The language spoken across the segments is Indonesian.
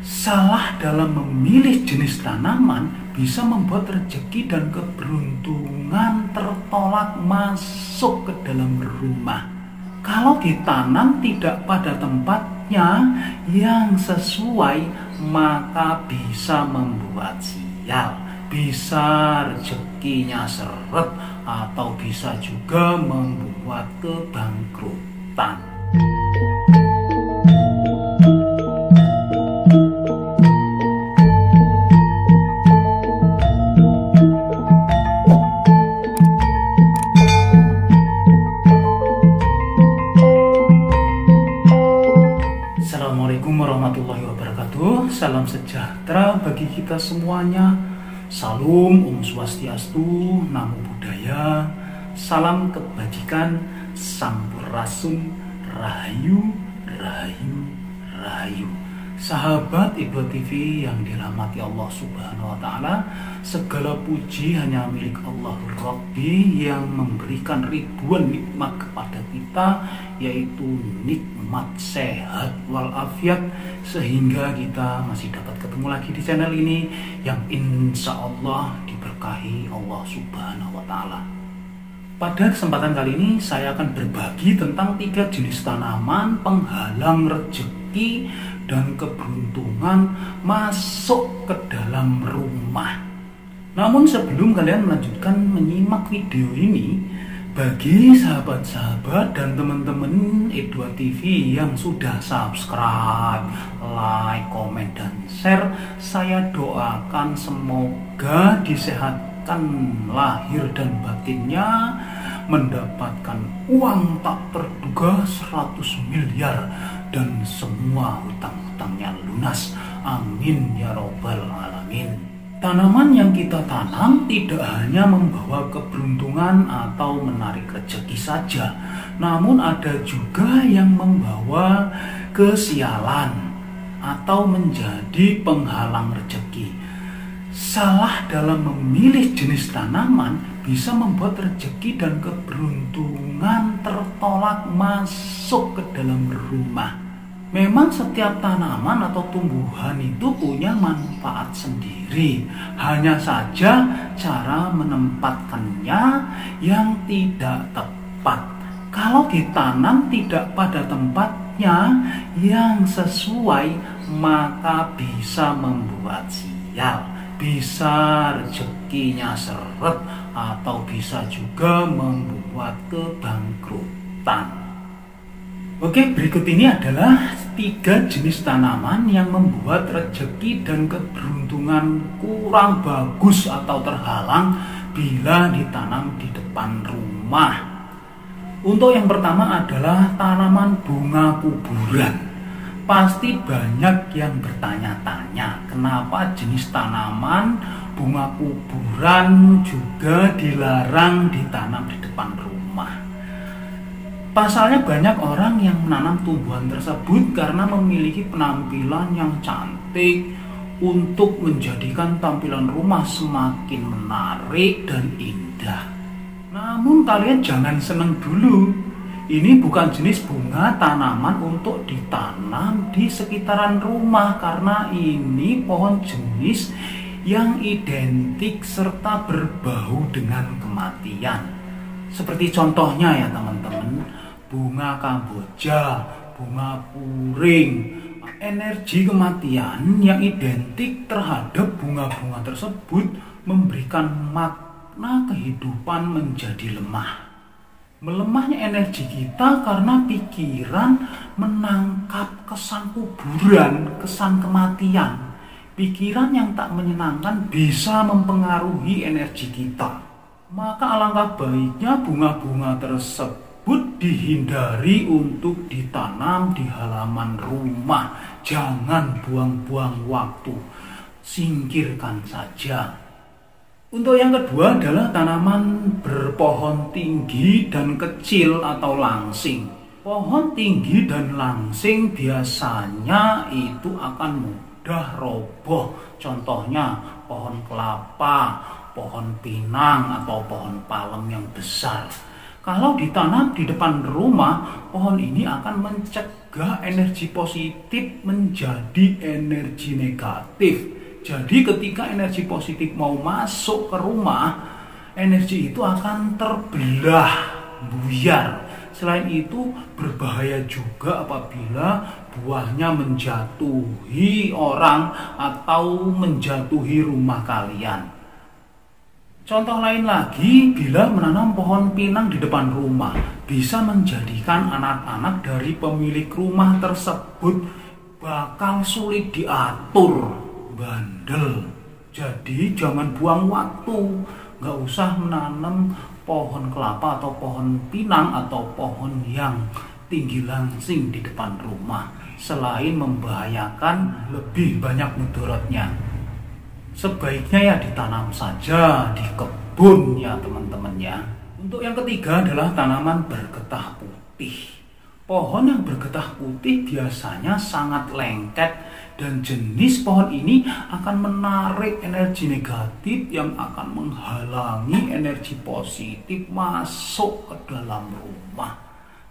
Salah dalam memilih jenis tanaman bisa membuat rezeki dan keberuntungan tertolak masuk ke dalam rumah. Kalau ditanam tidak pada tempatnya yang sesuai, maka bisa membuat sial, bisa rezekinya seret, atau bisa juga membuat kebangkrutan. Assalamualaikum warahmatullahi wabarakatuh. Salam sejahtera bagi kita semuanya. Salam Om Swastiastu, Namo Buddhaya. Salam kebajikan, Sampurasun, Rahayu, Rahayu, Rahayu. Sahabat Ibnu TV yang dirahmati Allah Subhanahu wa Ta'ala, segala puji hanya milik Allah Rabbi yang memberikan ribuan nikmat kepada kita, yaitu nikmat sehat walafiat, sehingga kita masih dapat ketemu lagi di channel ini yang insya Allah diberkahi Allah Subhanahu wa Ta'ala. Pada kesempatan kali ini saya akan berbagi tentang 3 jenis tanaman penghalang rezeki dan keberuntungan masuk ke dalam rumah. Namun sebelum kalian melanjutkan menyimak video ini, bagi sahabat-sahabat dan teman-teman E2 TV yang sudah subscribe, like, komen, dan share, saya doakan semoga disehatkan lahir dan batinnya, mendapatkan uang tak terduga 100 miliar dan semua hutang-hutangnya lunas. Amin ya robbal alamin. Tanaman yang kita tanam tidak hanya membawa keberuntungan atau menarik rezeki saja, namun ada juga yang membawa kesialan atau menjadi penghalang rezeki. Salah dalam memilih jenis tanaman bisa membuat rezeki dan keberuntungan tertolak masuk ke dalam rumah. Memang setiap tanaman atau tumbuhan itu punya manfaat sendiri, hanya saja cara menempatkannya yang tidak tepat. Kalau ditanam tidak pada tempatnya yang sesuai, maka bisa membuat sial, bisa rezekinya seret, atau bisa juga membuat kebangkrutan. Oke, berikut ini adalah 3 jenis tanaman yang membuat rezeki dan keberuntungan kurang bagus atau terhalang bila ditanam di depan rumah. Untuk yang pertama adalah tanaman bunga kuburan. Pasti banyak yang bertanya-tanya, kenapa jenis tanaman bunga kuburan juga dilarang ditanam di depan rumah. Pasalnya banyak orang yang menanam tumbuhan tersebut karena memiliki penampilan yang cantik untuk menjadikan tampilan rumah semakin menarik dan indah. Namun kalian jangan senang dulu. Ini bukan jenis bunga tanaman untuk ditanam di sekitaran rumah, karena ini pohon jenis yang identik serta berbau dengan kematian. Seperti contohnya ya teman-teman, bunga kamboja, bunga puring. Energi kematian yang identik terhadap bunga-bunga tersebut memberikan makna kehidupan menjadi lemah. Melemahnya energi kita karena pikiran menangkap kesan kuburan, kesan kematian. Pikiran yang tak menyenangkan bisa mempengaruhi energi kita. Maka alangkah baiknya bunga-bunga tersebut dihindari untuk ditanam di halaman rumah. Jangan buang-buang waktu, singkirkan saja. Untuk yang kedua adalah tanaman berpohon tinggi dan kecil atau langsing. Pohon tinggi dan langsing biasanya itu akan mudah roboh. Contohnya pohon kelapa, pohon pinang, atau pohon palem yang besar. Kalau ditanam di depan rumah, pohon ini akan mencegah energi positif menjadi energi negatif. Jadi ketika energi positif mau masuk ke rumah, energi itu akan terbelah, buyar. Selain itu berbahaya juga apabila buahnya menjatuhi orang atau menjatuhi rumah kalian. Contoh lain lagi, bila menanam pohon pinang di depan rumah, bisa menjadikan anak-anak dari pemilik rumah tersebut bakal sulit diatur, bandel. Jadi jangan buang waktu, nggak usah menanam pohon kelapa atau pohon pinang atau pohon yang tinggi langsing di depan rumah. Selain membahayakan, lebih banyak mudaratnya. Sebaiknya ya ditanam saja di kebun ya teman-teman ya. Untuk yang ketiga adalah tanaman bergetah putih. Pohon yang bergetah putih biasanya sangat lengket dan jenis pohon ini akan menarik energi negatif yang akan menghalangi energi positif masuk ke dalam rumah.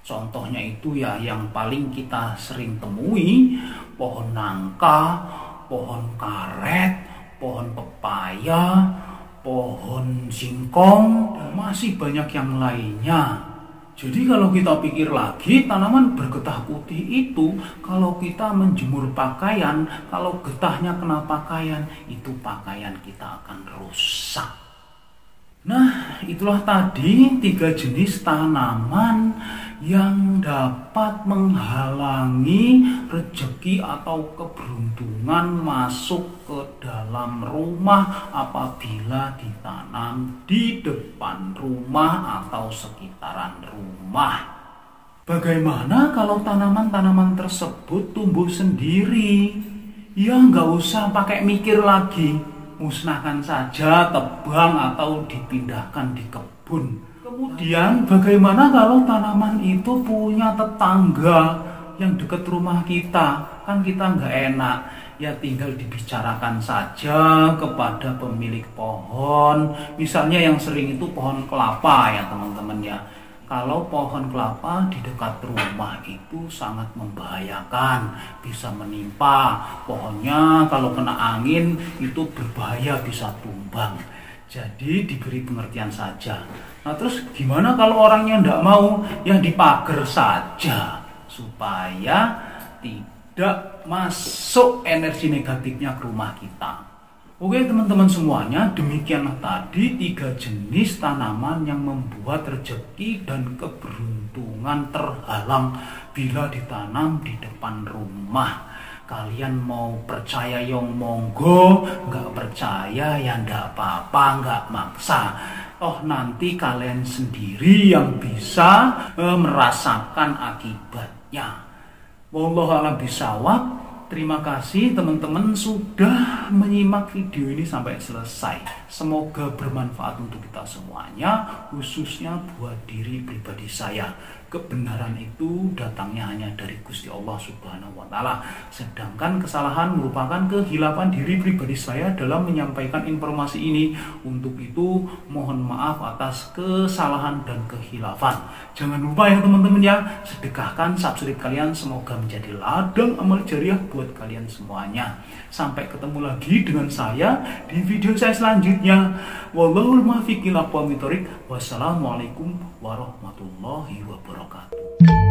Contohnya itu ya yang paling kita sering temui, pohon nangka, pohon karet, pohon pepaya, pohon singkong, dan masih banyak yang lainnya. Jadi kalau kita pikir lagi, tanaman bergetah putih itu kalau kita menjemur pakaian, kalau getahnya kena pakaian, itu pakaian kita akan rusak. Nah, itulah tadi 3 jenis tanaman yang dapat menghalangi rezeki atau keberuntungan masuk ke dalam rumah apabila ditanam di depan rumah atau sekitaran rumah. Bagaimana kalau tanaman-tanaman tersebut tumbuh sendiri? Ya nggak usah pakai mikir lagi, musnahkan saja, tebang atau dipindahkan di kebun. Kemudian bagaimana kalau tanaman itu punya tetangga yang dekat rumah kita? Kan kita nggak enak, ya tinggal dibicarakan saja kepada pemilik pohon. Misalnya yang sering itu pohon kelapa ya teman-teman ya. Kalau pohon kelapa di dekat rumah itu sangat membahayakan, bisa menimpa. Pohonnya kalau kena angin itu berbahaya, bisa tumbang. Jadi diberi pengertian saja. Nah terus gimana kalau orangnya tidak mau? Ya dipagar saja supaya tidak masuk energi negatifnya ke rumah kita. Oke teman-teman semuanya, demikianlah tadi 3 jenis tanaman yang membuat rezeki dan keberuntungan terhalang bila ditanam di depan rumah. Kalian mau percaya yang monggo, nggak percaya ya nggak apa-apa, nggak maksa. Oh nanti kalian sendiri yang bisa merasakan akibatnya. Wallahu a'lam bishawab. Terima kasih teman-teman sudah menyimak video ini sampai selesai. Semoga bermanfaat untuk kita semuanya, khususnya buat diri pribadi saya. Kebenaran itu datangnya hanya dari Gusti Allah Subhanahu wa Ta'ala. Sedangkan kesalahan merupakan kehilapan diri pribadi saya dalam menyampaikan informasi ini. Untuk itu mohon maaf atas kesalahan dan kehilafan. Jangan lupa ya teman-teman ya, sedekahkan subscribe kalian, semoga menjadi ladang amal jariah buat kalian semuanya. Sampai ketemu lagi dengan saya di video saya selanjutnya. Wallahul muwaffiq ila aqwamit thoriq. Wassalamualaikum warahmatullahi wabarakatuh.